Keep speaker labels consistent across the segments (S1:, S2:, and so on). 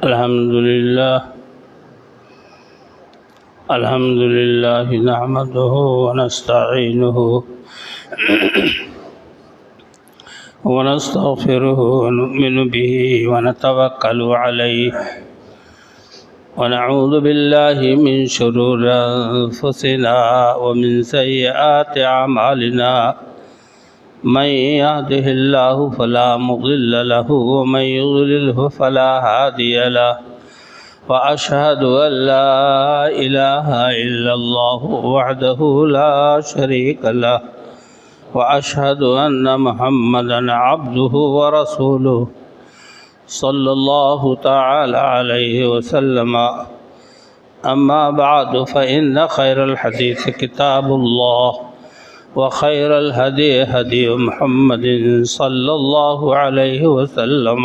S1: الحمد لله نحمده ونستعينه ونستغفره ونؤمن به ونتوكل عليه ونعوذ بالله من شرور أنفسنا ومن سيئات أعمالنا من يهده الله فلا مضل له ومن يضلله فلا هادي له وأشهد أن لا إله إلا الله وحده لا شريك له وأشهد أن محمدًا عبده ورسوله صلى الله تعالى عليه وسلم أما بعد فإن خير الحديث كتاب الله وخير الهدي هدي محمد صلى الله عليه وسلم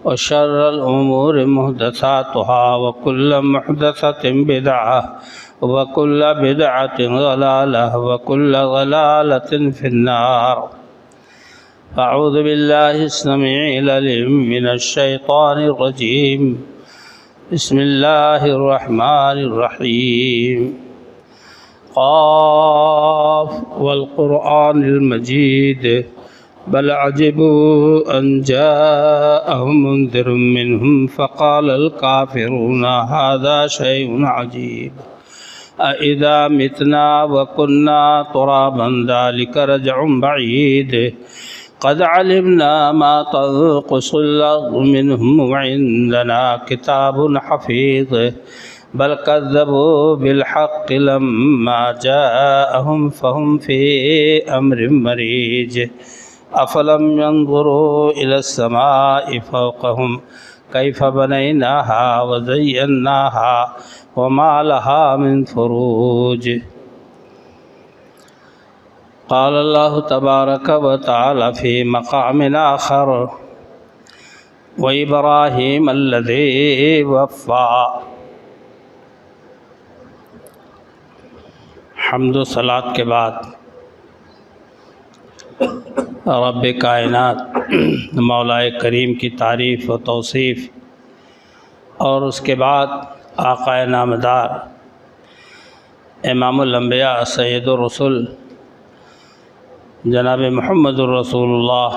S1: وشر الأمور محدثاتها وكل محدثة بدعة وكل بدعة ضلالة وكل ضلالة في النار. أعوذ بالله السميع العليم من الشيطان الرجيم. بسم الله الرحمن الرحيم. قاف والقرآن المجيد بل عجبوا أن جاءهم منذر منهم فقال الكافرون هذا شيء عجيب أإذا متنا وكنا ترابا ذلك رجع بعيد قد علمنا ما تنقص الأرض منهم وعندنا كتاب حفيظ بل كذبوا بالحق لما جاءهم فهم في أمر مريج أفلم ينظروا إلى السماء فوقهم كيف بنيناها وزيناها وما لها من فروج. قال الله تبارك وتعالى في مقام آخر وإبراهيم الذي وفى. حمد و صلاۃ کے بعد رب کائنات مولا کریم کی تعریف و توصیف اور اس کے بعد آقا نامدار امام الانبیاء سید الرسل جناب محمد الرسول اللہ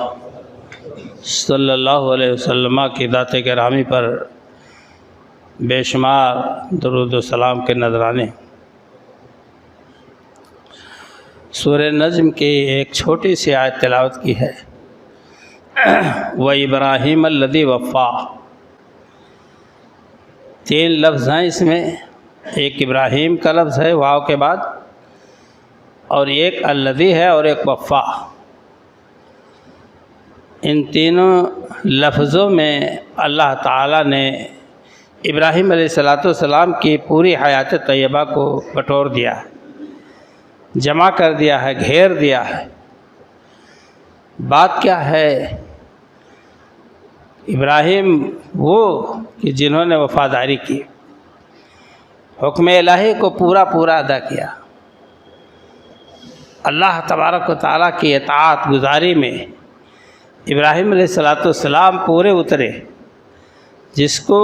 S1: صلی اللہ علیہ وسلم کی ذات گرامی پر بے شمار درود و سلام کے نذرانے. سورہ نجم کی ایک چھوٹی سی آیت تلاوت کی ہے. وَإِبْرَاهِيمَ الَّذِي وَفَّى. 3 لفظ ہیں اس میں. ایک ابراہیم کا لفظ ہے واو کے بعد، اور ایک الذی ہے اور ایک وفا. ان تینوں لفظوں میں اللہ تعالیٰ نے ابراہیم علیہ السلام کی پوری حیات طیبہ کو بٹور دیا ہے، جمع کر دیا ہے، گھیر دیا ہے. بات کیا ہے؟ ابراہیم وہ کہ جنہوں نے وفاداری کی، حکم الہی کو پورا ادا کیا، اللہ تبارک و تعالیٰ کی اطاعت گزاری میں ابراہیم علیہ السلام پورے اترے، جس کو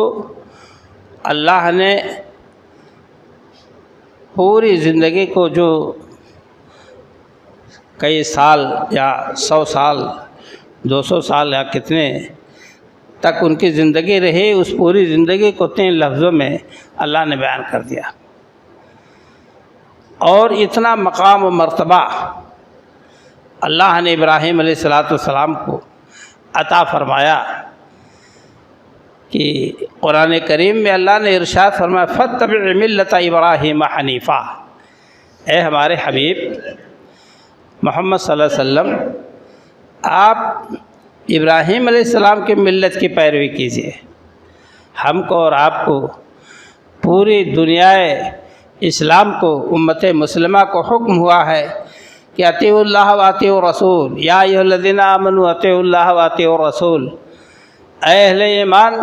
S1: اللہ نے پوری زندگی کو جو کئی سال یا 100 سال 200 سال یا کتنے تک ان کی زندگی رہی، اس پوری زندگی کو 3 لفظوں میں اللہ نے بیان کر دیا. اور اتنا مقام و مرتبہ اللہ نے ابراہیم علیہ السلام کو عطا فرمایا کہ قرآن کریم میں اللہ نے ارشاد فرمایا فاتبع ملۃ ابراہیم حنیفا. اے ہمارے حبیب محمد صلی اللہ علیہ وسلم، آپ ابراہیم علیہ السلام کی ملت کی پیروی کیجیے. ہم کو اور آپ کو پوری دنیا اسلام کو، امت مسلمہ کو حکم ہوا ہے کہ اطیعوا اللہ و اطیعوا الرسول یا ایھا الذین آمنوا اطیعوا اللہ و اطیعوا الرسول. اے اہل ایمان،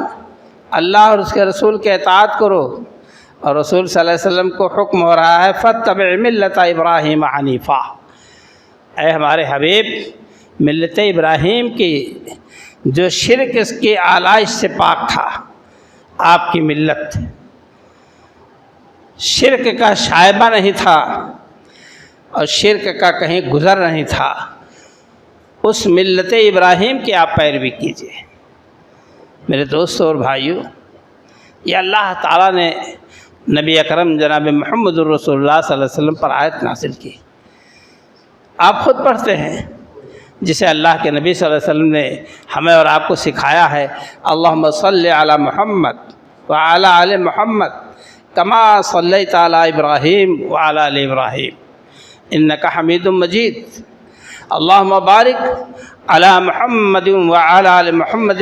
S1: اللہ اور اس کے رسول کے اطاعت کرو. اور رسول صلی اللہ علیہ وسلم کو حکم ہو رہا ہے فاتبع ملۃ ابراہیم حنیفا. اے ہمارے حبیب، ملت ابراہیم کی جو شرک اس کی آلائش سے پاک تھا، آپ کی ملت، شرک کا شائبہ نہیں تھا اور شرک کا کہیں گزر نہیں تھا، اس ملت ابراہیم کی آپ پیروی کیجیے۔ میرے دوستوں اور بھائیوں، یہ اللہ تعالیٰ نے نبی اکرم جناب محمد الرسول اللہ صلی اللہ علیہ وسلم پر آیت نازل کی، آپ خود پڑھتے ہیں، جسے اللہ کے نبی صلی اللہ علیہ وسلم نے ہمیں اور آپ کو سکھایا ہے، اللہم صلی علی محمد وعلی آل محمد کما صلیت علی ابراہیم وعلی آل ابراہیم انک حمید مجید، اللہم بارک علی محمد وعلی آل محمد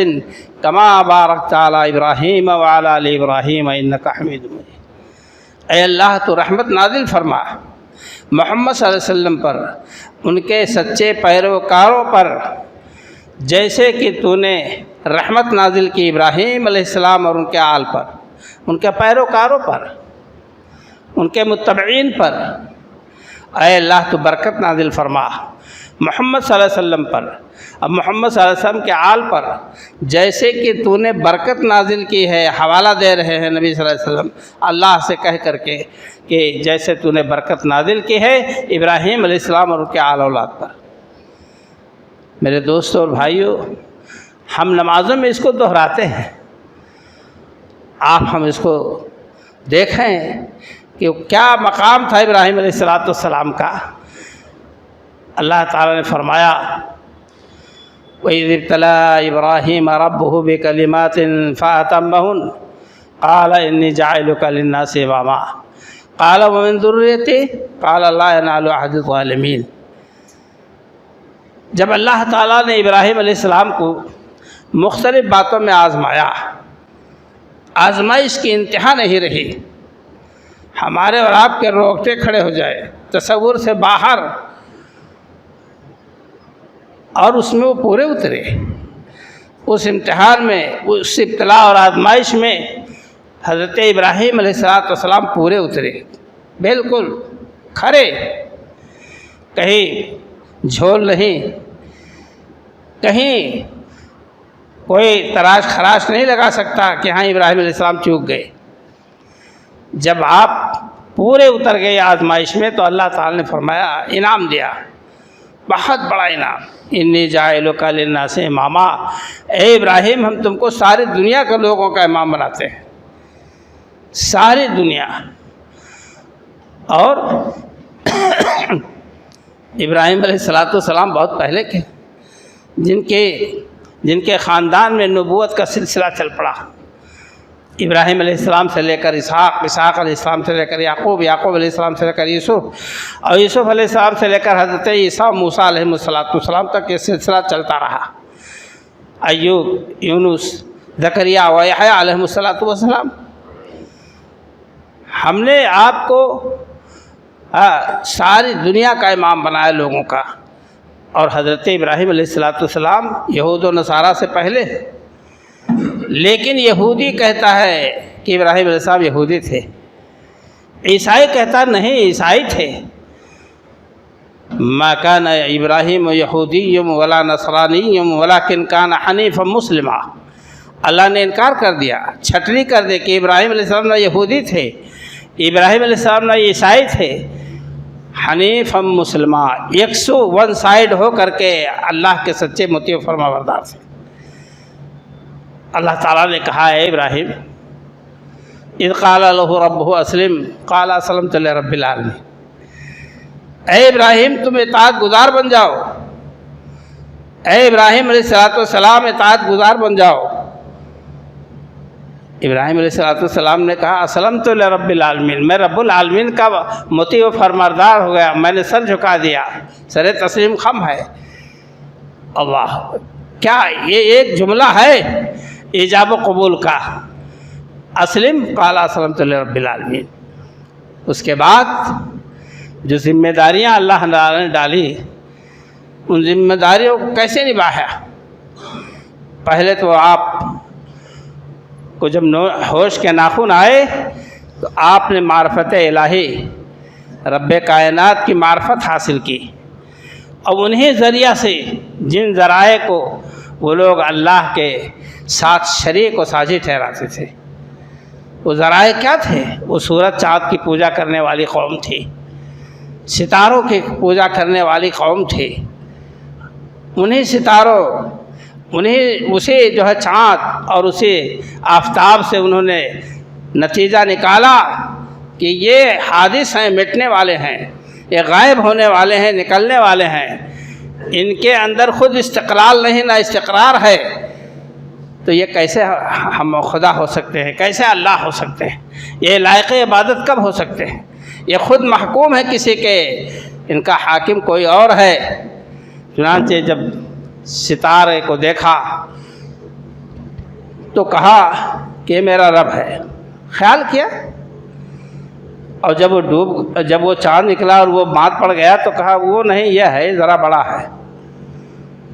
S1: کما بارکت علی ابراہیم وعلی آل ابراہیم انک حمید مجید۔ اے اللہ تو رحمت نازل فرما محمد صلی اللہ علیہ وسلم پر، ان کے سچے پیروکاروں پر، جیسے کہ تو نے رحمت نازل کی ابراہیم علیہ السلام اور ان کے آل پر، ان کے پیروکاروں پر، ان کے متبعین پر۔ اے اللہ تو برکت نازل فرما محمد صلی اللہ علیہ وسلم پر، اب محمد صلی اللہ علیہ وسلم کے آل پر، جیسے کہ تو نے برکت نازل کی ہے۔ حوالہ دے رہے ہیں نبی صلی اللہ علیہ وسلم اللہ سے کہہ کر کے کہ جیسے تو نے برکت نازل کی ہے ابراہیم علیہ السلام اور ان کے آل اولاد پر۔ میرے دوستوں اور بھائیوں، ہم نمازوں میں اس کو دہراتے ہیں، ہم اس کو دیکھیں کہ کیا مقام تھا ابراہیم علیہ السلام کا۔ اللہ تعالیٰ نے فرمایا وَإِذِ ابْتَلَىٰ إِبْرَاهِيمَ رَبُّهُ بِكَلِمَاتٍ فَأَتَمَّهُنَّ قَالَ إِنِّي جَاعِلُكَ لِلنَّاسِ إِمَامًا قَالَ وَمِن ذُرِّيَّتِي قَالَ لَا يَنَالُ عَهْدِ الظَّالِمِينَ۔ جب اللہ تعالیٰ نے ابراہیم علیہ السلام کو مختلف باتوں میں آزمایا، آزمائش کی انتہا نہیں رہی، ہمارے اور آپ کے روکتے کھڑے ہو جائے، تصور سے باہر، اور اس میں وہ پورے اترے۔ اس امتحان میں، اس ابتلاء اور آزمائش میں حضرت ابراہیم علیہ السلام پورے اترے، بالکل کھڑے، کہیں جھول نہیں، کہیں کوئی تراش خراش نہیں لگا سکتا کہ ہاں ابراہیم علیہ السلام چوک گئے۔ جب آپ پورے اتر گئے آزمائش میں تو اللہ تعالی نے فرمایا، انعام دیا، بہت بڑا انعام، انی جاعلک للناس اماما، اے ابراہیم ہم تم کو ساری دنیا کے لوگوں کا امام بناتے ہیں، ساری دنیا۔ اور ابراہیم علیہ السلام بہت پہلے کے، جن کے خاندان میں نبوت کا سلسلہ چل پڑا، ابراہیم علیہ السلام سے لے کر اسحاق علیہ السلام سے لے کر یعقوب علیہ السلام سے لے کر یوسف، اور یوسف علیہ السلام سے لے کر حضرت عیسیٰ موسیٰ علیہ السلام تک یہ سلسلہ چلتا رہا، ایوب، یونس، زکریا و یحییٰ علیہ السلام۔ ہم نے آپ کو ساری دنیا کا امام بنایا لوگوں کا، اور حضرت ابراہیم علیہ السلام یہود و نصارہ سے پہلے، لیکن یہودی کہتا ہے کہ ابراہیم علیہ السلام یہودی تھے، عیسائی کہتا نہیں عیسائی تھے۔ ما کان ابراہیم یہودی ولا نصرانی ولکن کان حنیفا مسلما۔ اللہ نے انکار کر دیا، چھٹنی کر دے کہ ابراہیم علیہ السلام نہ یہودی تھے، ابراہیم علیہ السلام نہ عیسائی تھے، حنیفا مسلما، یکسو ون سائیڈ ہو کر کے اللہ کے سچے مطیع و فرما بردار تھے۔ اللہ تعالیٰ نے کہا، اے ابراہیم، اذ قال له ربه اسلم قال اسلمت لرب العالمین، اے ابراہیم تم اطاعت گزار بن جاؤ، اے ابراہیم علیہ السلام اطاعت گزار بن جاؤ۔ ابراہیم علیہ السلام نے کہا، اسلمت لرب العالمین، میں رب العالمین کا مطیع و فرماردار ہو گیا، میں نے سر جھکا دیا، سر تسلیم خم ہے۔ اللہ، کیا یہ ایک جملہ ہے ایجاب و قبول کا، اسلم قال اسلمت لرب العالمین۔ اس کے بعد جو ذمہ داریاں اللہ نے ڈالی، ان ذمہ داریوں کو کیسے نبھایا؟ پہلے تو آپ کو جب ہوش کے ناخن آئے تو آپ نے معرفت الہی، رب کائنات کی معرفت حاصل کی، اور انہی ذریعہ سے جن ذرائع کو وہ لوگ اللہ کے ساتھ شریک و ساجی ٹھہراتے تھے، وہ ذرائع کیا تھے؟ وہ سورج چاند کی پوجا کرنے والی قوم تھی، ستاروں کی پوجا کرنے والی قوم تھی۔ انہیں ستاروں، اسے جو ہے چاند اور اسے آفتاب سے انہوں نے نتیجہ نکالا کہ یہ حادث ہیں، مٹنے والے ہیں، یہ غائب ہونے والے ہیں، نکلنے والے ہیں، ان کے اندر خود استقلال نہیں، نہ استقرار ہے، تو یہ کیسے ہم خدا ہو سکتے ہیں، کیسے اللہ ہو سکتے ہیں، یہ لائق عبادت کب ہو سکتے ہیں، یہ خود محکوم ہے کسی کے، ان کا حاکم کوئی اور ہے۔ چنانچہ جب ستارے کو دیکھا تو کہا کہ یہ میرا رب ہے، خیال کیا، اور جب وہ چاند نکلا اور وہ مات پڑ گیا تو کہا وہ نہیں، یہ ہے، ذرا بڑا ہے۔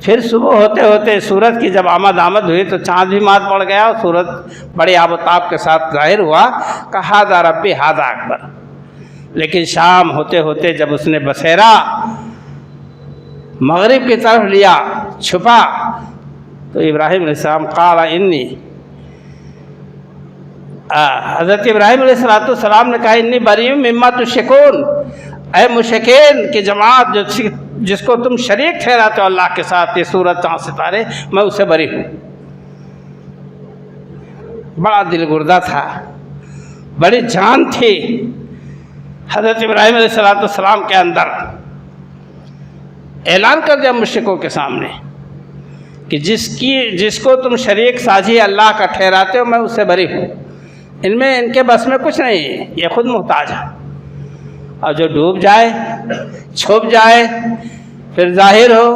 S1: پھر صبح ہوتے ہوتے سورج کی جب آمد ہوئی تو چاند بھی مات پڑ گیا اور سورج بڑے آب و تاب کے ساتھ ظاہر ہوا، کہا ہذا ربی ھذا اکبر۔ لیکن شام ہوتے ہوتے جب اس نے بسیرا مغرب کی طرف لیا، چھپا، تو ابراہیم علیہ السلام قال انی، حضرت ابراہیم علیہ السلام نے کہا انی بری مما تشرکون، اے مشرکین کی جماعت جس کو تم شریک ٹھہراتے ہو اللہ کے ساتھ، یہ سورج چاند ستارے، میں اس سے بری ہوں۔ بڑا دل گردہ تھا، بڑی جان تھی حضرت ابراہیم علیہ السلام کے اندر۔ اعلان کر دیا مشرکوں کے سامنے کہ جس کو تم شریک سازی اللہ کا ٹھہراتے ہو، میں اس سے بری ہوں، ان کے بس میں کچھ نہیں ہے، یہ خود محتاج ہے، اور جو ڈوب جائے، چھپ جائے، پھر ظاہر ہو،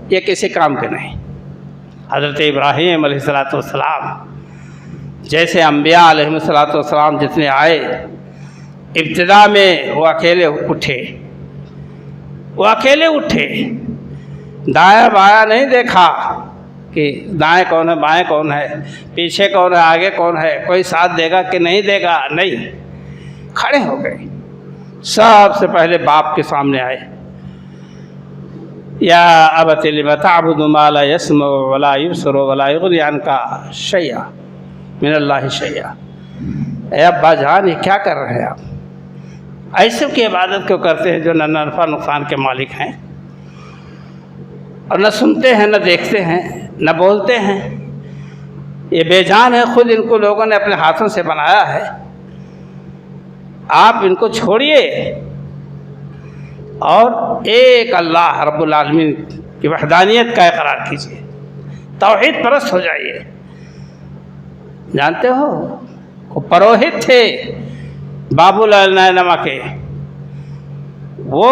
S1: یہ کسی کام کے نہیں۔ حضرت ابراہیم علیہ السلام جیسے انبیاء علیہ السلام جتنے آئے، ابتدا میں وہ اکیلے اٹھے، دائیں بایاں نہیں دیکھا کہ دائیں کون ہے، بائیں کون ہے، پیچھے کون ہے، آگے کون ہے، کوئی ساتھ دے گا کہ نہیں دے گا، نہیں، کھڑے ہو گئے۔ سب سے پہلے باپ کے سامنے آئے، یا ابت لم تعبد ما لا يسمع ولا يبصر ولا يغني عنك شيئا من اللہ شیئا۔ اے ابا جان، یہ کیا کر رہے ہیں آپ؟ ایسے کی عبادت کیوں کرتے ہیں جو نہ نفع نقصان کے مالک ہیں، اور نہ سنتے ہیں، نہ دیکھتے ہیں، نہ بولتے ہیں، یہ بے جان ہے، خود ان کو لوگوں نے اپنے ہاتھوں سے بنایا ہے، آپ ان کو چھوڑیے اور ایک اللہ رب العالمین کی وحدانیت کا اقرار کیجیے، توحید پرست ہو جائیے۔ جانتے ہو وہ پروہت تھے باب العنما کے، وہ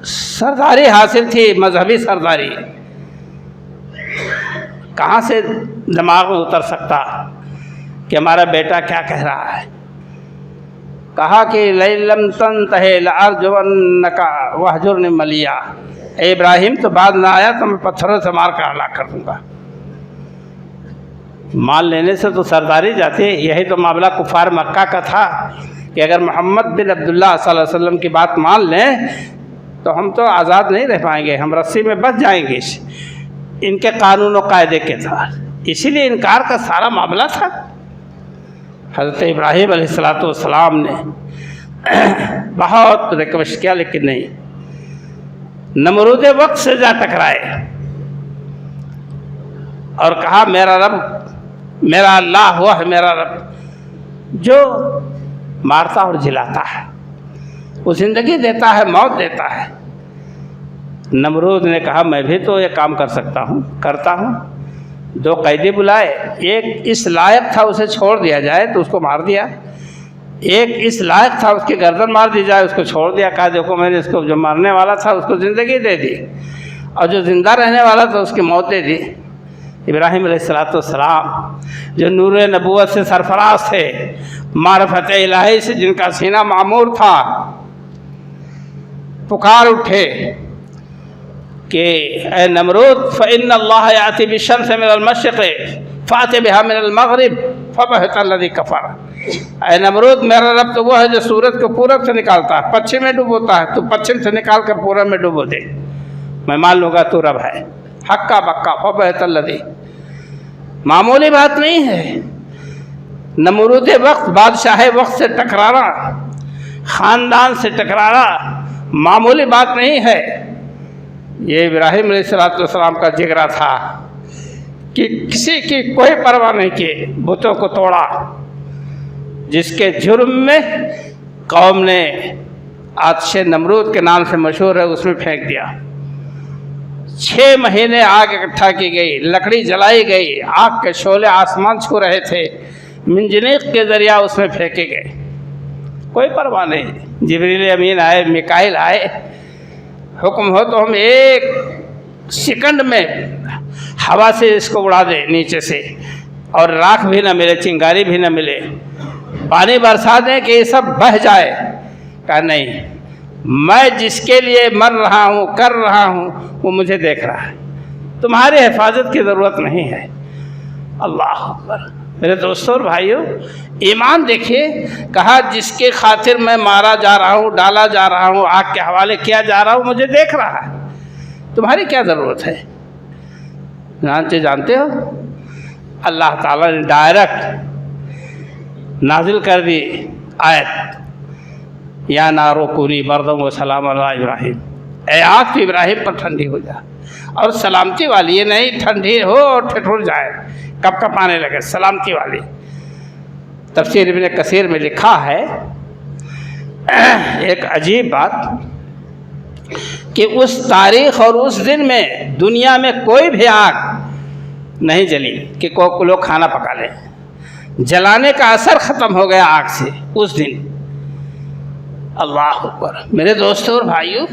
S1: سرداری حاصل تھی، مذہبی سرداری، کہاں سے دماغ میں اتر سکتا کہ ہمارا بیٹا کیا کہہ رہا ہے؟ کہا کہ لئن لم تنتہ لارجمنک واہجرنی ملیا، اے ابراہیم تو بعد نہ آیا تو میں پتھروں سے مار کر ہلاک کر دوں گا۔ مان لینے سے تو سرداری جاتی ہے، یہی تو معاملہ کفار مکہ کا تھا کہ اگر محمد بن عبداللہ صلی اللہ علیہ وسلم کی بات مان لیں تو ہم تو آزاد نہیں رہ پائیں گے، ہم رسی میں بچ جائیں گے ان کے قانون و قاعدے کے تحت، اسی لیے انکار کا سارا معاملہ تھا۔ حضرت ابراہیم علیہ السلام نے بہت ریکویسٹ کیا، لیکن نہیں، نمرود وقت سے جا ٹکرائے اور کہا میرا رب، میرا اللہ وہ ہے میرا رب جو مارتا اور جلاتا ہے، وہ زندگی دیتا ہے، موت دیتا ہے۔ نمرود نے کہا میں بھی تو یہ کام کر سکتا ہوں، کرتا ہوں۔ دو قیدی بلائے، ایک اس لائق تھا اسے چھوڑ دیا جائے تو اس کو مار دیا، ایک اس لائق تھا اس کی گردن مار دی جائے، اس کو چھوڑ دیا، کہا دیکھو میں نے اس کو جو مرنے والا تھا اس کو زندگی دے دی، اور جو زندہ رہنے والا تھا اس کی موت دے دی۔ ابراہیم علیہ السلام جو نور نبوت سے سرفراز تھے، معرفت الہی سے جن کا سینہ معمور تھا، پکار اٹھے کہ اے نمرود فإن اللہ یأتی بالشمس من المشرق فأت بها من المغرب فبہت الذی کفر۔ اے نمرود، میرا رب تو وہ ہے جو سورج کو پورب سے نکالتا ہے، پچھم میں ڈبوتا ہے، تو پچھم سے نکال کر پورب میں ڈبو دے، میں مان لوں گا تو رب ہے۔ حقا بکا فبہت الذی، معمولی بات نہیں ہے۔ نمرود وقت، بادشاہ وقت سے ٹکرانا، خاندان سے ٹکرانا معمولی بات نہیں ہے۔ یہ ابراہیم علیہ السلام کا جگرا تھا کہ کسی کی کوئی پرواہ نہیں کی، بتوں کو توڑا، جس کے جرم میں قوم نے آتش نمرود کے نام سے مشہور ہے اس میں پھینک دیا۔ 6 مہینے آگ اکٹھا کی گئی، لکڑی جلائی گئی، آگ کے شعلے آسمان چھو رہے تھے، منجنیق کے ذریعہ اس میں پھینکے گئے، کوئی پرواہ نہیں۔ جبریل امین آئے، میکائیل آئے، حکم ہو تو ہم ایک سیکنڈ میں ہوا سے اس کو اڑا دیں نیچے سے، اور راکھ بھی نہ ملے، چنگاری بھی نہ ملے، پانی برسا دیں کہ یہ سب بہہ جائے۔ کہا نہیں، میں جس کے لیے مر رہا ہوں، کر رہا ہوں، وہ مجھے دیکھ رہا ہے، تمہاری حفاظت کی ضرورت نہیں ہے۔ اللہ اکبر۔ میرے دوستوں اور بھائیوں، ایمان دیکھیے، کہا جس کے خاطر میں مارا جا رہا ہوں، ڈالا جا رہا ہوں، آگ کے حوالے کیا جا رہا ہوں، مجھے دیکھ رہا ہے، تمہاری کیا ضرورت ہے؟ جانتے ہو اللہ تعالیٰ نے ڈائریکٹ نازل کر دی آیت، یا نارو کونی بردم و سلام علی ابراہیم، اے آگ تو ابراہیم پر ٹھنڈی ہو جا، اور سلامتی والی، یہ نہیں ٹھنڈی ہو اور ٹھٹر جائے، کپ کپ آنے لگے، سلامتی والی۔ تفسیر ابن کثیر میں لکھا ہے ایک عجیب بات کہ اس تاریخ اور اس دن میں دنیا میں کوئی بھی آگ نہیں جلی کہ کوئی لوگ کھانا پکا لیں، جلانے کا اثر ختم ہو گیا آگ سے اس دن۔ اللہ اکبر۔ میرے دوستوں اور بھائیوں،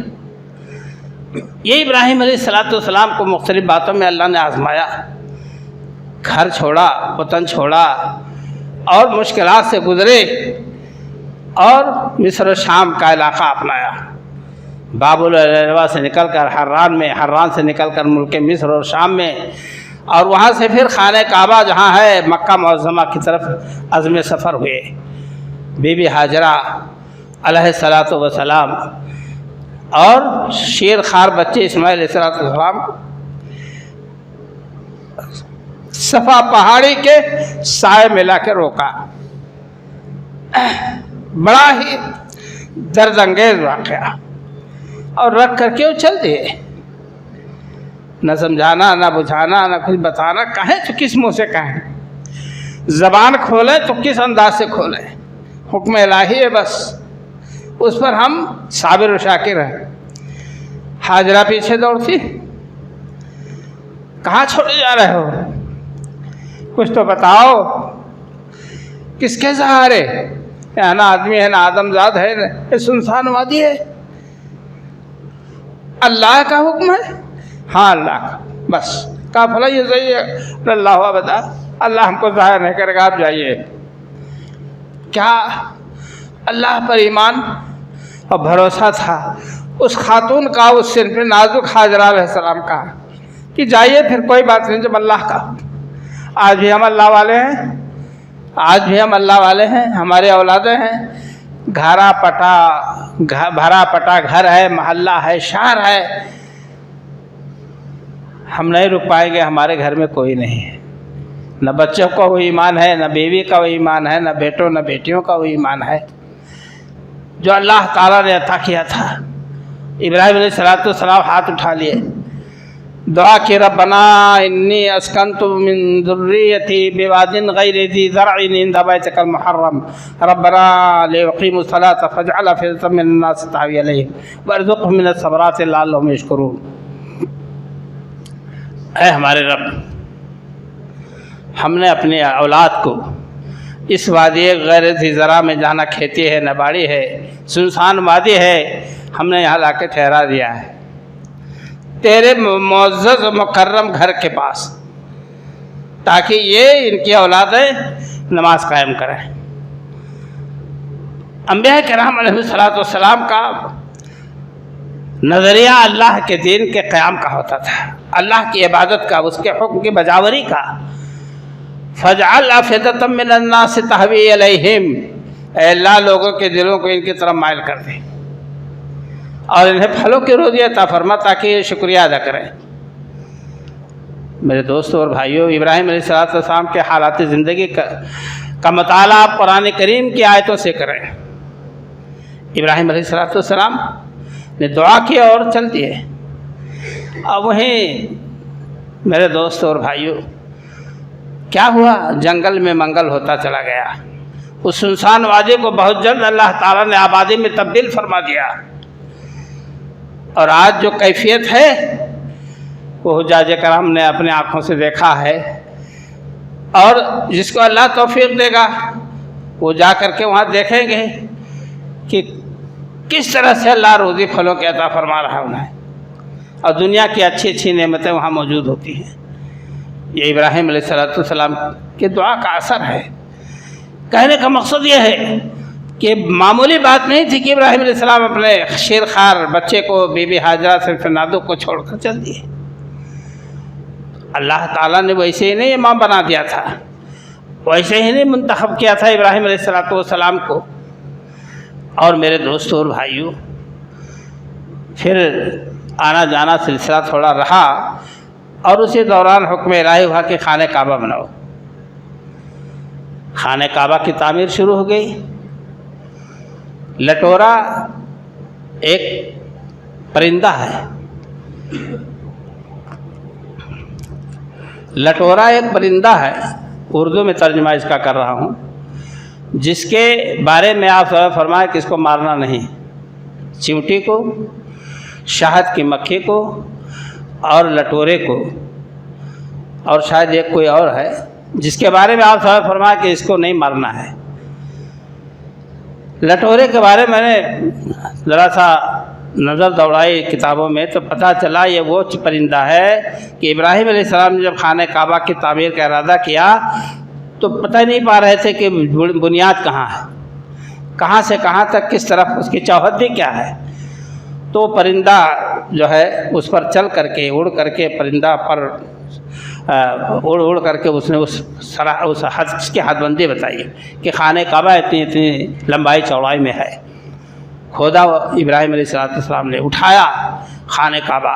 S1: یہ ابراہیم علیہ السلام کو مختلف باتوں میں اللہ نے آزمایا، گھر چھوڑا، وطن چھوڑا، اور مشکلات سے گزرے، اور مصر و شام کا علاقہ اپنایا، باب العلوا سے نکل کر حران سے نکل کر ملک مصر اور شام میں، اور وہاں سے پھر خانہ کعبہ جہاں ہے مکہ معظمہ کی طرف عزم سفر ہوئے۔ بی بی ہاجرہ علیہ السلام اور شیر خوار بچے اسماعیل علیہ السلام صفا پہاڑی کے سائے میں لا کے روکا۔ بڑا ہی درد انگیز واقعہ، اور رکھ کر کیوں چل دیے؟ نہ سمجھانا، نہ بجھانا، نہ کچھ بتانا، کہیں تو کس منہ سے کہیں، زبان کھولیں تو کس انداز سے کھولیں، حکم الہی ہے بس، اس پر ہم صابر و شاکر ہیں۔ ہاجرہ پیچھے دوڑتی، کہاں چھوڑے جا رہے ہو؟ کچھ تو بتاؤ، کس کے سہارے؟ یہاں نہ آدمی ہے، نہ آدم زاد ہے، یہ سنسان وادی ہے۔ اللہ کا حکم ہے، ہاں اللہ کا، بس قافلہ یہ صحیح ہے، اللہ بتا، اللہ ہم کو ظاہر نہیں کرے گا، آپ جائیے۔ کیا اللہ پر ایمان اور بھروسہ تھا اس خاتون کا، اس سن پہ نازک ہاجرہ علیہ السلام کا، کہ جائیے، پھر کوئی بات نہیں، جب اللہ کا۔ آج بھی ہم اللہ والے ہیں، آج بھی ہم اللہ والے ہیں، ہمارے اولادیں ہیں، بھرا پٹا گھر ہے، محلہ ہے، شہر ہے، ہم نہیں رک پائیں گے، ہمارے گھر میں کوئی نہیں ہے، نہ بچوں کا وہ ایمان ہے، نہ بیوی کا وہ ایمان ہے، نہ بیٹوں نہ بیٹیوں کا وہ ایمان ہے جو اللہ تعالیٰ نے عطا کیا تھا۔ ابراہیم علیہ السلام ہاتھ اٹھا لیے، دعا کی، ربنا انی اسکنت من ذریتی بواد غیر ذی زرع عند بیتک المحرم ربنا لیقیموا الصلاة فاجعل افئدة من الناس تهوی الیہم وارزقهم من الثمرات لعلهم یشکرون۔ اے ہمارے رب، ہم نے اپنی اولاد کو اس وادی غیر ذی زرع میں جانا، کھیتی ہے، نہ باڑی ہے، سنسان وادی ہے، ہم نے یہاں لا کے ٹھہرا دیا ہے تیرے معزز و مکرم گھر کے پاس، تاکہ یہ ان کی اولادیں نماز قائم کریں۔ انبیاء کرام علیہ السلام کا نظریہ اللہ کے دین کے قیام کا ہوتا تھا، اللہ کی عبادت کا، اس کے حکم کی بجاوری کا۔ فَاجْعَلْ أَفْئِدَةً مِّنَ النَّاسِ تَهْوِي إِلَيْهِمْ، اے اللہ لوگوں کے دلوں کو ان کی طرف مائل کر دے، اور انہیں پھلوں کی روزی عطا فرما تاکہ یہ شکریہ ادا کریں۔ میرے دوستوں اور بھائیوں، ابراہیم علیہ السلام کے حالات زندگی کا مطالعہ آپ قرآن کریم کی آیتوں سے کریں۔ ابراہیم علیہ السلام نے دعا کی اور چل دیے۔ اب وہیں میرے دوستوں اور بھائیوں کیا ہوا، جنگل میں منگل ہوتا چلا گیا۔ اس سنسان وادی کو بہت جلد اللہ تعالیٰ نے آبادی میں تبدیل فرما دیا، اور آج جو کیفیت ہے وہ حجاج کرام نے اپنے آنکھوں سے دیکھا ہے، اور جس کو اللہ توفیق دے گا وہ جا کر کے وہاں دیکھیں گے کہ کس طرح سے اللہ روزی پھلوں کے عطا فرما رہا انہیں، اور دنیا کی اچھی اچھی نعمتیں وہاں موجود ہوتی ہیں۔ یہ ابراہیم علیہ السلام کی دعا کا اثر ہے۔ کہنے کا مقصد یہ ہے کہ معمولی بات نہیں تھی کہ ابراہیم علیہ السلام اپنے شیرخوار بچے کو بی بی ہاجرہ سے نازک کو چھوڑ کر چل دیے۔ اللہ تعالیٰ نے ویسے ہی نہیں امام بنا دیا تھا، ویسے ہی نہیں منتخب کیا تھا ابراہیم علیہ السلام کو۔ اور میرے دوستوں اور بھائیوں، پھر آنا جانا سلسلہ تھوڑا رہا، اور اسی دوران حکم الہی ہوا کہ خانہ کعبہ بناؤ۔ خانہ کعبہ کی تعمیر شروع ہو گئی۔ لٹورا ایک پرندہ ہے، لٹورا ایک پرندہ ہے، اردو میں ترجمہ اس کا کر رہا ہوں، جس کے بارے میں آپ فرمائے کہ اس کو مارنا نہیں۔ چیونٹی کو، شہد کی مکھی کو، اور لٹورے کو، اور شاید ایک کوئی اور ہے جس کے بارے میں آپ فرمایا کہ اس کو نہیں مارنا ہے۔ لٹورے کے بارے میں نے ذرا سا نظر دوڑائی کتابوں میں تو پتہ چلا یہ وہ پرندہ ہے کہ ابراہیم علیہ السلام نے جب خانہ کعبہ کی تعمیر کا ارادہ کیا تو پتہ نہیں پا رہے تھے کہ بنیاد کہاں ہے، کہاں سے کہاں تک، کس طرف اس کی چوہدی کیا ہے۔ تو پرندہ جو ہے اس پر چل کر کے، اڑ کر کے، پرندہ پر اڑ کر کے اس نے اس حد کی حد بندی بتائی کہ خانہ کعبہ اتنی لمبائی چوڑائی میں ہے۔ کھودا ابراہیم علیہ السلام نے، اٹھایا خانہ کعبہ،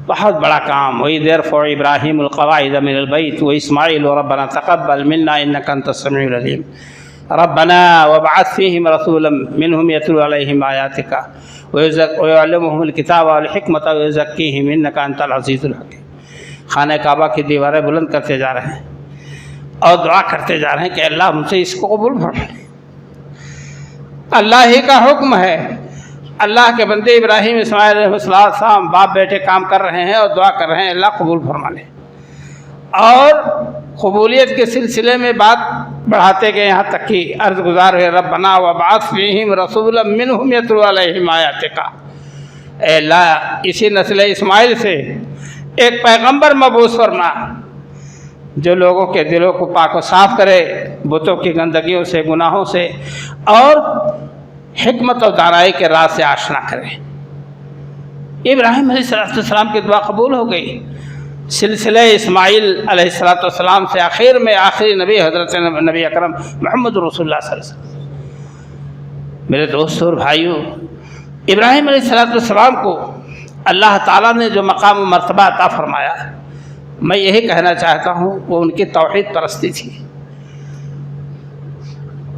S1: بہت بڑا کام۔ وَإِذْ يَرْفَعُ إِبْرَاهِيمُ الْقَوَاعِدَ مِنَ الْبَيْتِ وَإِسْمَاعِيلُ رَبَّنَا تَقَبَّلْ مِنَّا إِنَّكَ أَنْتَ السَّمِيعُ الْعَلِيمُ رَبَّنَا وَابْعَثْ فِيهِمْ رَسُولًا مِّنْهُمْ يَتْلُو عَلَيْهِمْ آيَاتِكَ وَيُعَلِّمُهُمُ الْكِتَابَ وَالْحِكْمَةَ وَيُزَكِّيهِمْ إِنَّكَ أَنْتَ الْعَزِيزُ الْحَكِيمُ۔ خانہ کعبہ کی دیواریں بلند کرتے جا رہے ہیں اور دعا کرتے جا رہے ہیں کہ اللہ مجھ سے اس کو قبول فرما۔ اللہ ہی کا حکم ہے۔ اللہ کے بندے ابراہیم اسماعیل علیہ السلام باپ بیٹے کام کر رہے ہیں اور دعا کر رہے ہیں اللہ قبول فرما لے۔ اور قبولیت کے سلسلے میں بات بڑھاتے گئے یہاں تک کہ عرض گزار ہوئے ربنا وابعث فیہم رسولا منہم یتلو علیہم آیاتک۔ اے اللہ اسی نسل اسماعیل سے ایک پیغمبر مبعوث فرما جو لوگوں کے دلوں کو پاک و صاف کرے بتوں کی گندگیوں سے، گناہوں سے، اور حکمت اور دانائی کے راز سے آشنا کرے۔ ابراہیم علیہ السلام کی دعا قبول ہو گئی۔ سلسلہ اسماعیل علیہ السلام سے آخر میں آخری نبی حضرت نبی اکرم محمد رسول اللہ صلی اللہ علیہ وسلم۔ میرے دوستوں اور بھائیوں، ابراہیم علیہ السلام کو اللہ تعالیٰ نے جو مقام و مرتبہ عطا فرمایا، میں یہی کہنا چاہتا ہوں وہ ان کی توحید پرستی تھی۔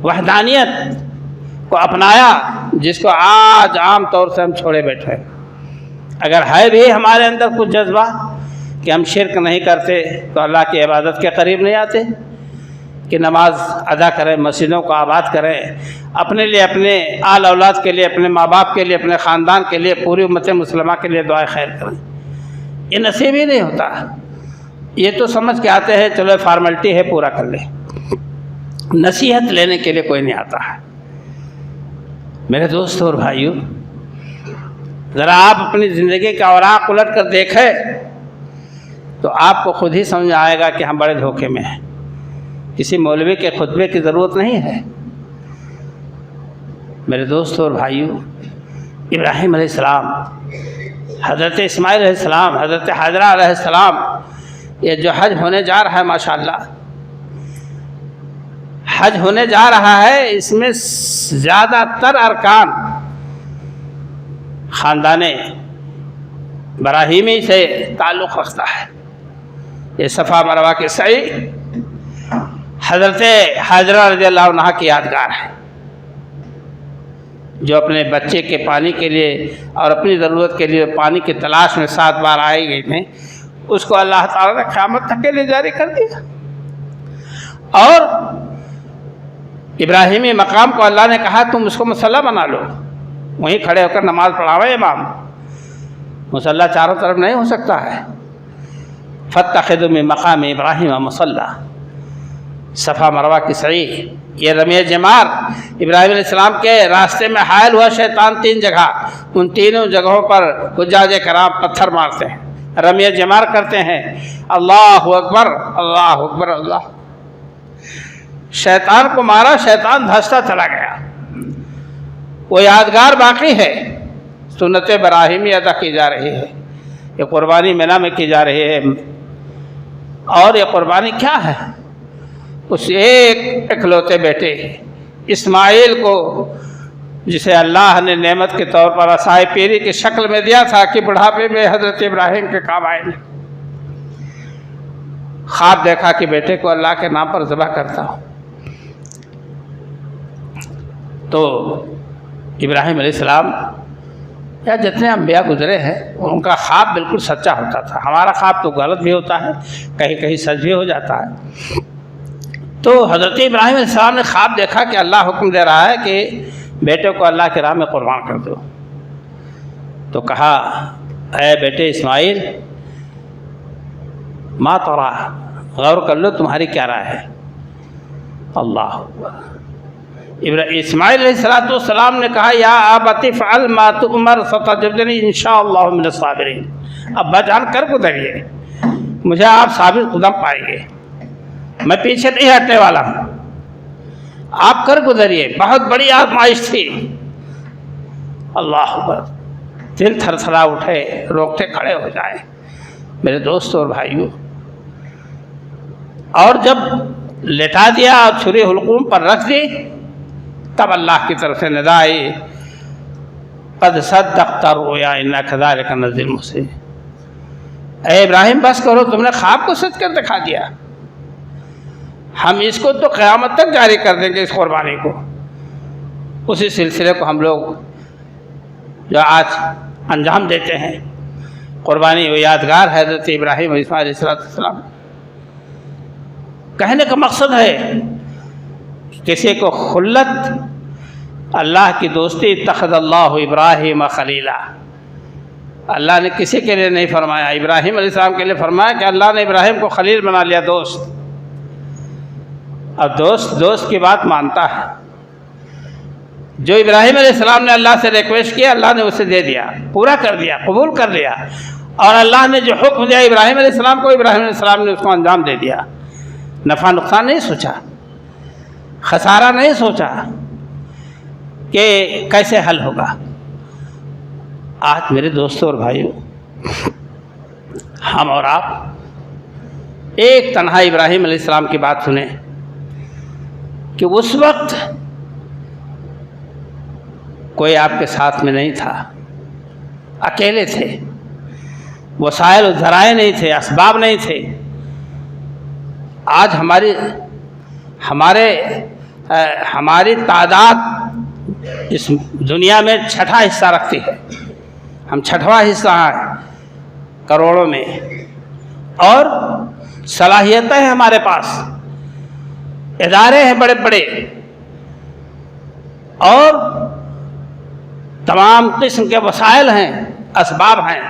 S1: وحدانیت کو اپنایا جس کو آج عام طور سے ہم چھوڑے بیٹھے ہیں۔ اگر ہے بھی ہمارے اندر کچھ جذبہ کہ ہم شرک نہیں کرتے تو اللہ کی عبادت کے قریب نہیں آتے، کہ نماز ادا کریں، مسجدوں کو آباد کریں، اپنے لیے، اپنے آل اولاد کے لیے، اپنے ماں باپ کے لیے، اپنے خاندان کے لیے، پوری امت مسلمہ کے لیے دعائے خیر کریں، یہ نصیب ہی نہیں ہوتا۔ یہ تو سمجھ کے آتے ہیں چلو فارمیلٹی ہے پورا کر لیں، نصیحت لینے کے لیے کوئی نہیں آتا ہے۔ میرے دوستوں اور بھائیوں، ذرا آپ اپنی زندگی کا اوراق الٹ کر دیکھیں تو آپ کو خود ہی سمجھ آئے گا کہ ہم بڑے دھوکے میں ہیں۔ کسی مولوی کے خطبے کی ضرورت نہیں ہے۔ میرے دوستوں اور بھائیوں، ابراہیم علیہ السلام، حضرت اسماعیل علیہ السلام، حضرت حاجرہ علیہ السلام، یہ جو حج ہونے جا رہا ہے ماشاءاللہ، حج ہونے جا رہا ہے، اس میں زیادہ تر ارکان خاندان ابراہیمی سے تعلق رکھتا ہے۔ یہ صفا مروہ کے سعی، حضرت حاجرہ رضی اللہ عنہ کی یادگار ہے، جو اپنے بچے کے پانی کے لیے اور اپنی ضرورت کے لیے پانی کی تلاش میں 7 بار آئی گئی تھیں، اس کو اللہ تعالیٰ نے قیامت تک کے لیے جاری کر دیا۔ اور ابراہیمی مقام کو اللہ نے کہا تم اس کو مصلی بنا لو، وہیں کھڑے ہو کر نماز پڑھاوے امام، مصلی چاروں طرف نہیں ہو سکتا ہے۔ فاتخذوا من مقام ابراہیم مصلی، صفا مروہ کی سعی، یہ رمی جمار ابراہیم علیہ السلام کے راستے میں حائل ہوا شیطان 3 جگہ، ان تینوں جگہوں پر حجاج کرام پتھر مارتے ہیں، رمی جمار کرتے ہیں، اللہ اکبر اللہ اکبر اللہ۔ شیطان کو مارا، شیطان دھستا چلا گیا۔ وہ یادگار باقی ہے، سنت ابراہیمی ادا کی جا رہی ہے، یہ قربانی مینا میں کی جا رہی ہے۔ اور یہ قربانی کیا ہے؟ اس ایک اکلوتے بیٹے اسماعیل کو، جسے اللہ نے نعمت کے طور پر عصائے پیری کی شکل میں دیا تھا کہ بڑھاپے میں حضرت ابراہیم کے کام آئے۔ خواب دیکھا کہ بیٹے کو اللہ کے نام پر ذبح کرتا ہوں۔ تو ابراہیم علیہ السلام یا جتنے انبیاء گزرے ہیں ان کا خواب بالکل سچا ہوتا تھا۔ ہمارا خواب تو غلط بھی ہوتا ہے، کہیں کہیں سچ بھی ہو جاتا ہے۔ تو حضرت ابراہیم علیہ السلام نے خواب دیکھا کہ اللہ حکم دے رہا ہے کہ بیٹے کو اللہ کی راہ میں قربان کر دو۔ تو کہا اے بیٹے اسماعیل، ما ترا، غور کر لو تمہاری کیا رائے ہے؟ اللہ اکبر۔ اسماعیل علیہ السلام نے کہا یا ابت افعل ما تؤمر ستجدنی انشاءاللہ من الصابرین۔ ابا جان کر گزریے، مجھے آپ صابر قدم پائیں گے، میں پیچھے نہیں ہٹنے والا ہوں، آپ کر گزریے، بہت بڑی آزمائش تھی۔ اللہ اکبر، دل تھرتھرا اٹھے، روکتے کھڑے ہو جائے میرے دوستوں اور بھائیوں۔ اور جب لٹا دیا اور چھری حلقوم پر رکھ دی، تب اللہ کی طرف سے ندا آئی قد صدقت الرؤیا انا کذلک نجزی المحسنین۔ اے ابراہیم بس کرو، تم نے خواب کو سچ کر دکھا دیا، ہم اس کو تو قیامت تک جاری کر دیں گے، اس قربانی کو۔ اسی سلسلے کو ہم لوگ جو آج انجام دیتے ہیں، قربانی و یادگار حضرت ابراہیم علیہ السلام۔ کہنے کا مقصد ہے کسی کو خلت، اللہ کی دوستی، اتخذ اللہ ابراہیم خلیلا، اللہ نے کسی کے لیے نہیں فرمایا، ابراہیم علیہ السلام کے لیے فرمایا کہ اللہ نے ابراہیم کو خلیل بنا لیا، دوست۔ اب دوست کی بات مانتا ہے۔ جو ابراہیم علیہ السلام نے اللہ سے ریکویسٹ کیا، اللہ نے اسے دے دیا، پورا کر دیا، قبول کر لیا۔ اور اللہ نے جو حکم دیا ابراہیم علیہ السلام کو، ابراہیم علیہ السلام نے اس کو انجام دے دیا۔ نفع نقصان نہیں سوچا، خسارہ نہیں سوچا کہ کیسے حل ہوگا۔ آج میرے دوستوں اور بھائیوں، ہم اور آپ ایک تنہا ابراہیم علیہ السلام کی بات سنیں کہ اس وقت کوئی آپ کے ساتھ میں نہیں تھا، اکیلے تھے، وسائل و ذرائع نہیں تھے، اسباب نہیں تھے۔ آج ہماری تعداد اس دنیا میں 6واں حصہ رکھتی ہے، ہم 6واں حصہ ہیں کروڑوں میں، اور صلاحیتیں ہیں ہمارے پاس، ادارے ہیں بڑے بڑے، اور تمام قسم کے وسائل ہیں، اسباب ہیں،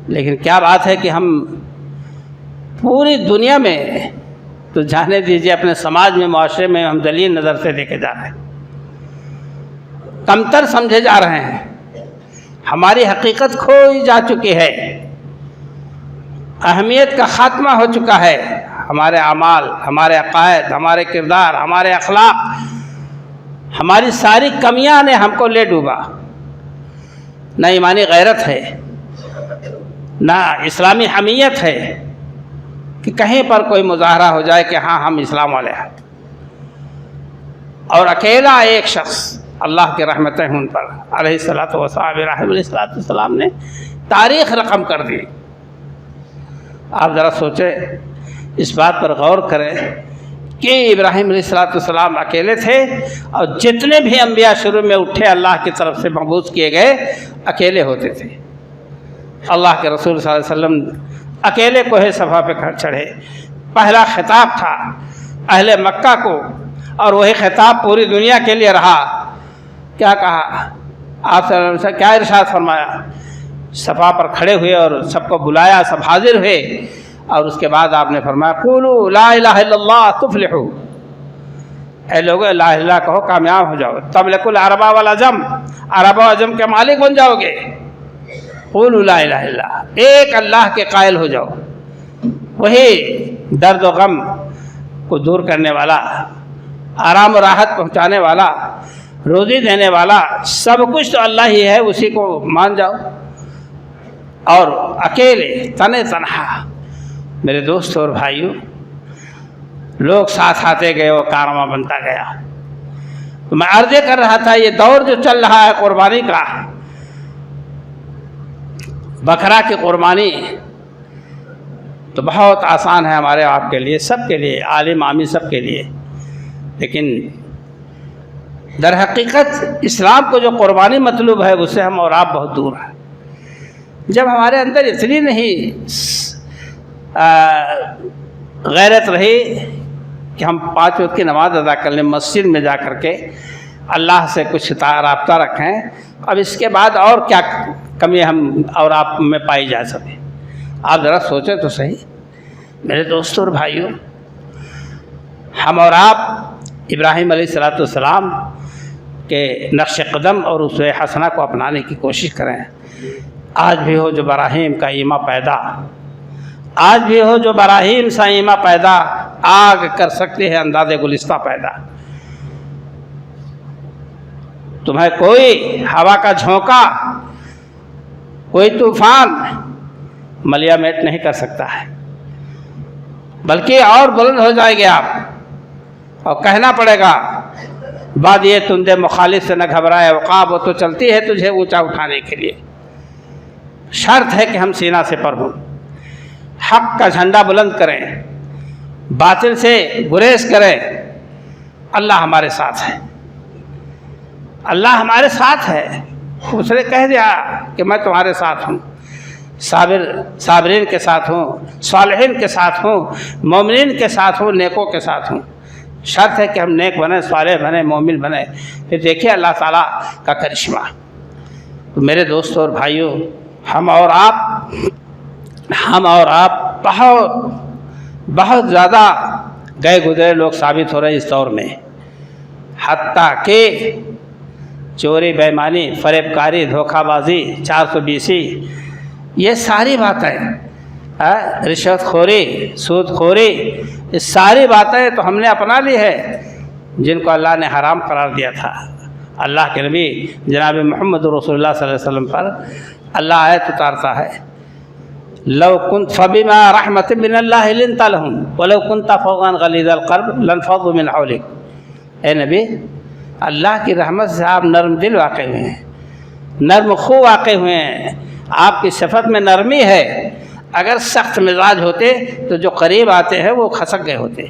S1: لیکن کیا بات ہے کہ ہم پوری دنیا میں، تو جانے دیجیے اپنے سماج میں، معاشرے میں ہم ذلیل نظر سے دیکھے جا رہے ہیں، کمتر سمجھے جا رہے ہیں، ہماری حقیقت کھوئی جا چکی ہے، اہمیت کا خاتمہ ہو چکا ہے، ہمارے اعمال، ہمارے عقائد، ہمارے کردار، ہمارے اخلاق، ہماری ساری کمیاں نے ہم کو لے ڈوبا۔ نہ ایمانی غیرت ہے، نہ اسلامی حمیت ہے کہ کہیں پر کوئی مظاہرہ ہو جائے کہ ہاں ہم اسلام والے ہیں، اور اکیلا ایک شخص، اللہ کی رحمتیں ان پر علیہ الصلوۃ والسلام، ابراہیم علیہ السلام نے تاریخ رقم کر دی۔ آپ ذرا سوچیں، اس بات پر غور کریں کہ ابراہیم علیہ السلام اکیلے تھے اور جتنے بھی انبیاء شروع میں اٹھے اللہ کی طرف سے مبعوث کیے گئے اکیلے ہوتے تھے۔ اللہ کے رسول صلی اللہ علیہ وسلم اکیلے کوہ صفا پہ چڑھے، پہلا خطاب تھا اہل مکہ کو، اور وہی خطاب پوری دنیا کے لیے رہا۔ کیا کہا آپ صلی اللہ علیہ وسلم، کیا ارشاد فرمایا؟ صفا پر کھڑے ہوئے اور سب کو بلایا، سب حاضر ہوئے، اور اس کے بعد آپ نے فرمایا قولوا لا الہ الا اللہ تفلحوا، اے لوگو لا الہ کہو کامیاب ہو جاؤ، تملک العرب والعجم، عرب و عجم کے مالک بن جاؤ گے۔ قولوا لا الہ الا اللہ، ایک اللہ کے قائل ہو جاؤ، وہی درد و غم کو دور کرنے والا، آرام و راحت پہنچانے والا، روزی دینے والا، سب کچھ تو اللہ ہی ہے، اسی کو مان جاؤ، اور اکیلے تنہا۔ میرے دوستوں اور بھائیوں، لوگ ساتھ آتے گئے، وہ کارواں بنتا گیا۔ تو میں عرض کر رہا تھا یہ دور جو چل رہا ہے قربانی کا، بکرا کی قربانی، تو بہت آسان ہے ہمارے آپ کے لیے، سب کے لیے، عالم عامی سب کے لیے، لیکن در حقیقت اسلام کو جو قربانی مطلوب ہے اس سے ہم اور آپ بہت دور ہیں۔ جب ہمارے اندر اتنی نہیں غیرت رہی کہ ہم 5 وقت کی نماز ادا کر لیں، مسجد میں جا کر کے اللہ سے کچھ رابطہ رکھیں، اب اس کے بعد اور کیا کمی ہم اور آپ میں پائی جا سکے؟ آپ ذرا سوچیں تو صحیح میرے دوستوں اور بھائیوں، ہم اور آپ ابراہیم علیہ السلام کے نقش قدم اور اسوہ حسنہ کو اپنانے کی کوشش کریں۔ آج بھی ہو جو براہیم کا ایمہ پیدا، آج بھی ہو جو براہیم سا ایمہ پیدا، آگ کر سکتے ہیں انداز گلستہ پیدا۔ تمہیں کوئی ہوا کا جھونکا، کوئی طوفان ملیا میٹ نہیں کر سکتا ہے، بلکہ اور بلند ہو جائے گے آپ، اور کہنا پڑے گا بعد یہ تندے مخالف سے نہ گھبرائے عقاب، وہ تو چلتی ہے تجھے اونچا اٹھانے کے لیے۔ شرط ہے کہ ہم سینہ سے پر ہوں، حق کا جھنڈا بلند کریں، باطل سے گریز کریں۔ اللہ ہمارے ساتھ ہے، اللہ ہمارے ساتھ ہے، اس نے کہہ دیا کہ میں تمہارے ساتھ ہوں، صابرین کے ساتھ ہوں، صالحین کے ساتھ ہوں، مومنین کے ساتھ ہوں، نیکوں کے ساتھ ہوں۔ شرط ہے کہ ہم نیک بنیں، صالح بنیں، مومن بنیں، پھر دیکھیے اللہ تعالیٰ کا کرشمہ۔ تو میرے دوستوں اور بھائیوں، ہم اور آپ بہت زیادہ گئے گزرے لوگ ثابت ہو رہے ہیں اس دور میں، حتیٰ کہ چوری، بےایمانی، فریب کاری، دھوکہ بازی، 420، یہ ساری باتیں، رشوت خوری، سود خوری، یہ ساری باتیں تو ہم نے اپنا لی ہے جن کو اللہ نے حرام قرار دیا تھا۔ اللہ کے نبی جناب محمد رسول اللہ صلی اللہ علیہ وسلم پر اللہ آیت اتارتا ہے، لو كنت فبما رحمت من اللہ لنت لهم ولو كنت فظا غلیظ القلب لانفضوا من حولک۔ اے نبی، اللہ کی رحمت سے آپ نرم دل واقع ہوئے ہیں، نرم خو واقع ہوئے ہیں، آپ کی صفت میں نرمی ہے۔ اگر سخت مزاج ہوتے تو جو قریب آتے ہیں وہ کھسک گئے ہوتے،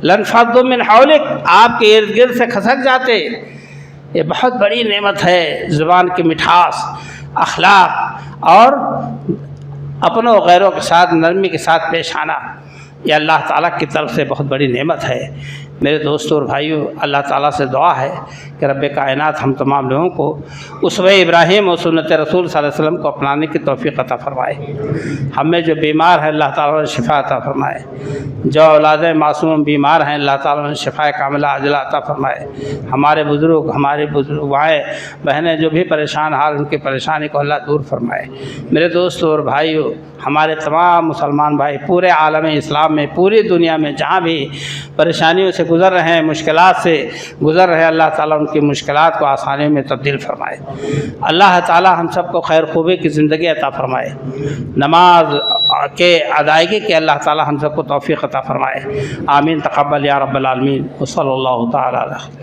S1: لانفضوا من حولک، آپ کے ارد گرد سے کھسک جاتے۔ یہ بہت بڑی نعمت ہے، زبان کی مٹھاس، اخلاق اور اپنوں غیروں کے ساتھ نرمی کے ساتھ پیش آنا، یہ اللہ تعالیٰ کی طرف سے بہت بڑی نعمت ہے۔ میرے دوستوں اور بھائیوں، اللہ تعالیٰ سے دعا ہے کہ رب کائنات ہم تمام لوگوں کو اسوہ ابراہیم اور سنت رسول صلی اللہ علیہ وسلم کو اپنانے کی توفیق عطا فرمائے۔ ہم میں جو بیمار ہیں اللہ تعالیٰ نے شفا عطا فرمائے، جو اولادیں معصوم بیمار ہیں اللہ تعالیٰ نے شفا کاملہ عاجلہ عطا فرمائے۔ ہمارے بزرگ مائیں بہنیں جو بھی پریشان حال، ان کی پریشانی کو اللہ دور فرمائے۔ میرے دوستوں اور بھائیوں، ہمارے تمام مسلمان بھائی پورے عالم اسلام میں، پوری دنیا میں جہاں بھی پریشانیوں سے گزر رہے ہیں، مشکلات سے گزر رہے ہیں، اللہ تعالیٰ ان کی مشکلات کو آسانیوں میں تبدیل فرمائے۔ اللہ تعالیٰ ہم سب کو خیر خوبی کی زندگی عطا فرمائے، نماز کے ادائیگی کے اللہ تعالیٰ ہم سب کو توفیق عطا فرمائے۔ آمین، تقبل یا رب العالمین، وصلی اللہ تعالیٰ علیہ